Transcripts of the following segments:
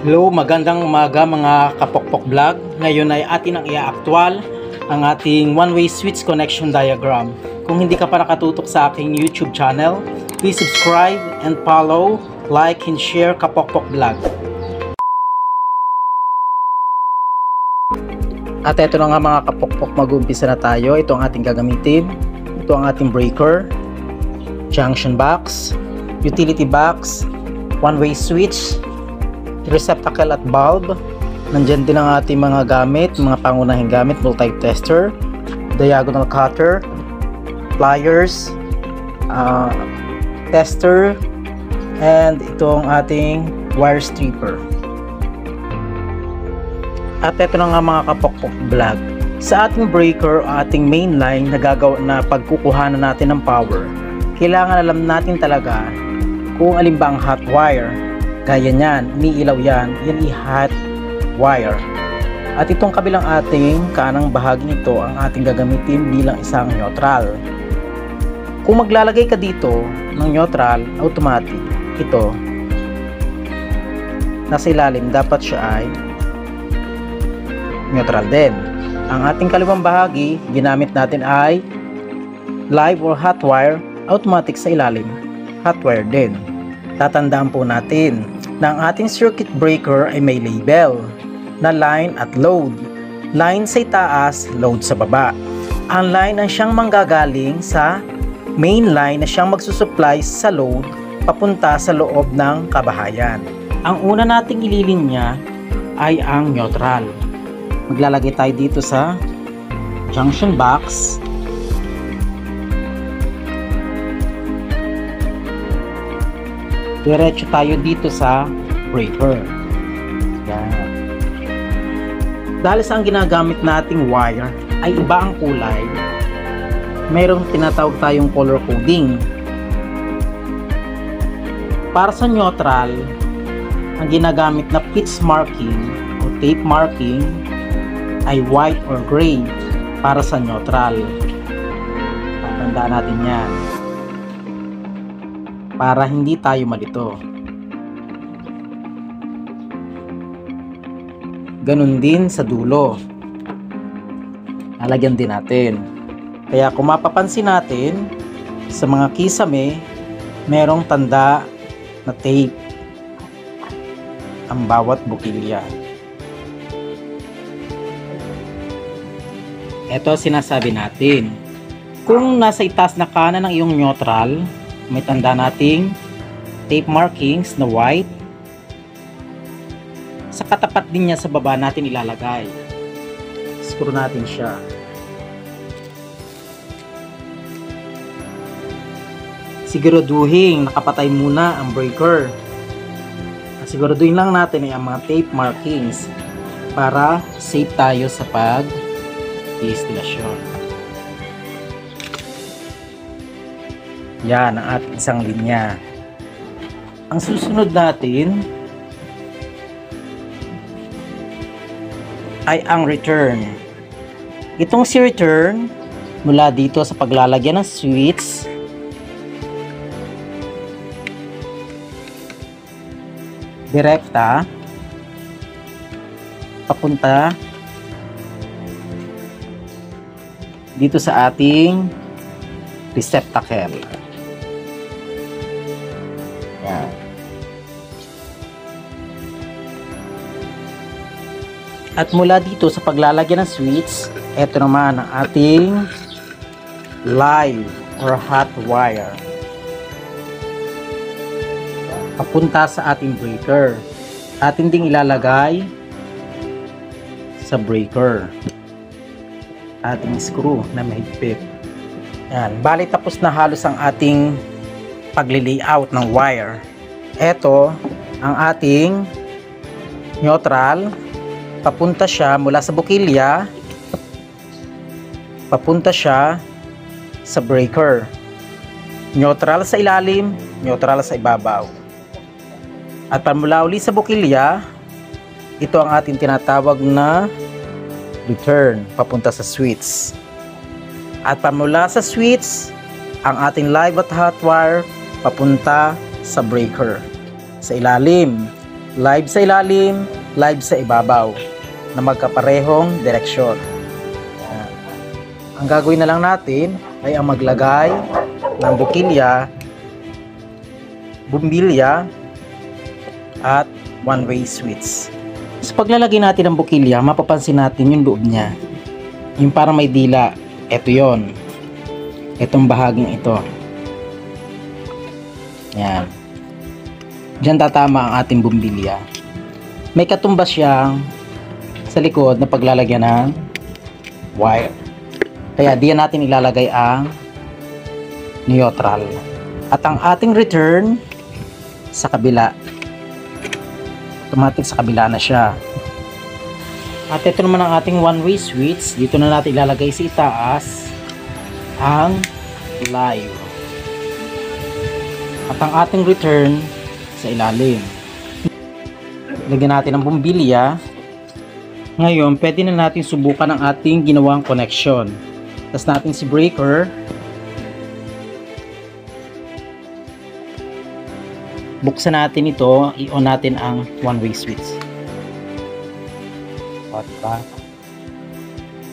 Hello, magandang umaga mga kapokpok vlog. Ngayon ay atin ang i-actual ang ating one-way switch connection diagram. Kung hindi ka pa nakatutok sa aking YouTube channel, please subscribe and follow, like and share kapokpok vlog. At ito na nga mga kapokpok, mag-umpisa na tayo. Ito ang ating gagamitin. Ito ang ating breaker, junction box, utility box, one-way switch, receptacle at bulb. Nandyan din ang ating mga gamit, mga pangunahing gamit, multi-tester, diagonal cutter, pliers, tester, and itong ating wire stripper. At ito na nga mga kapokpok vlog. Sa ating breaker, ating main line na gagawa na pagkukuhanan natin ng power, kailangan alam natin talaga kung alin ba ang hot wire. Gaya niyan, umiilaw yan i-hot wire. At itong kabilang ating kanang bahagi nito ang ating gagamitin bilang isang neutral. Kung maglalagay ka dito ng neutral, automatic, ito, nasa ilalim, dapat siya ay neutral din. Ang ating kaliwang bahagi, ginamit natin ay live or hot wire, automatic sa ilalim, hot wire din. Tatandaan po natin na ang ating circuit breaker ay may label na line at load. Line sa itaas, load sa baba. Ang line ang siyang manggagaling sa main line na siyang magsusupply sa load papunta sa loob ng kabahayan. Ang una nating ililinya ay ang neutral. Maglalagay tayo dito sa junction box. Diretso tayo dito sa breaker. Yan. Dahil sa ang ginagamit nating wire ay iba ang kulay, mayroong tinatawag tayong color coding. Para sa neutral, ang ginagamit na pitch marking o tape marking ay white or gray para sa neutral. Tandaan natin yan para hindi tayo malito. Ganun din sa dulo, lalagyan din natin. Kaya kung mapapansin natin sa mga kisame, merong tanda na tape ang bawat bukilya. Ito sinasabi natin, kung nasa itaas na kanan ng iyong neutral, may tanda nating tape markings na white. Sa katapat din niya sa baba natin ilalagay. Screw natin siya. Siguraduhin nakapatay muna ang breaker. Siguraduhin lang natin ay ang mga tape markings para safe tayo sa pag-instalasyon. Yan ang ating isang linya. Ang susunod natin ay ang return. Itong si return, mula dito sa paglalagyan ng switch, direkta papunta dito sa ating receptacle. Yan. At mula dito sa paglalagyan ng switch, ito naman ang ating live or hot wire papunta sa ating breaker. Atin ding ilalagay sa breaker ating screw na mahigpit. Yan, bali tapos na halos ang ating pagli-layout ng wire. Ito ang ating neutral, papunta siya mula sa bukilya, papunta siya sa breaker. Neutral sa ilalim, neutral sa ibabaw. At pamula uli sa bukilya, ito ang ating tinatawag na return, papunta sa switch. At pamula sa switch, ang ating live at hot wire papunta sa breaker. Sa ilalim, live sa ilalim, live sa ibabaw na magkaparehong direksyon. Yan. Ang gagawin na lang natin ay ang maglagay ng bukilya, bumbilya at one-way switch. Sa paglalagay natin ng bukilya, mapapansin natin yung loob niya. Yung parang may dila. Ito yon. Itong bahaging ito. Yan. Diyan tatama ang ating bumbilya. May katumbas siyang sa likod na paglalagyan ng wire. Kaya diyan natin ilalagay ang neutral. At ang ating return sa kabila. Automatic sa kabila na siya. At ito naman ang ating one-way switch. Dito na natin ilalagay sa itaas ang live. At ang ating return sa ilalim. Lagyan natin ang bumbilya. Ngayon, pwede na natin subukan ang ating ginawang connection. Tapos natin si breaker. Buksan natin ito. I-on natin ang one-way switch.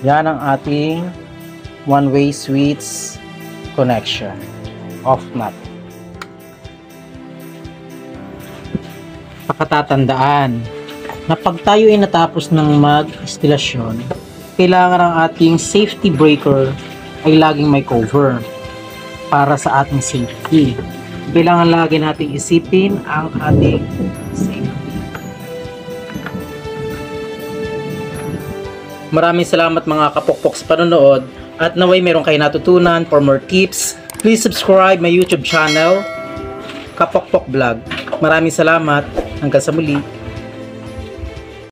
Yan ang ating one-way switch connection. Off natin. Pakatatandaan na pag tayo ay natapos ng mag-instalasyon, kailangan ang ating safety breaker ay laging may cover para sa ating safety. Kailangan lagi nating isipin ang ating safety. Maraming salamat mga kapokpok sa panonood at naway meron kayo natutunan. For more tips, please subscribe my YouTube channel, Kapokpok Vlog. Maraming salamat. Hanggang sa muli.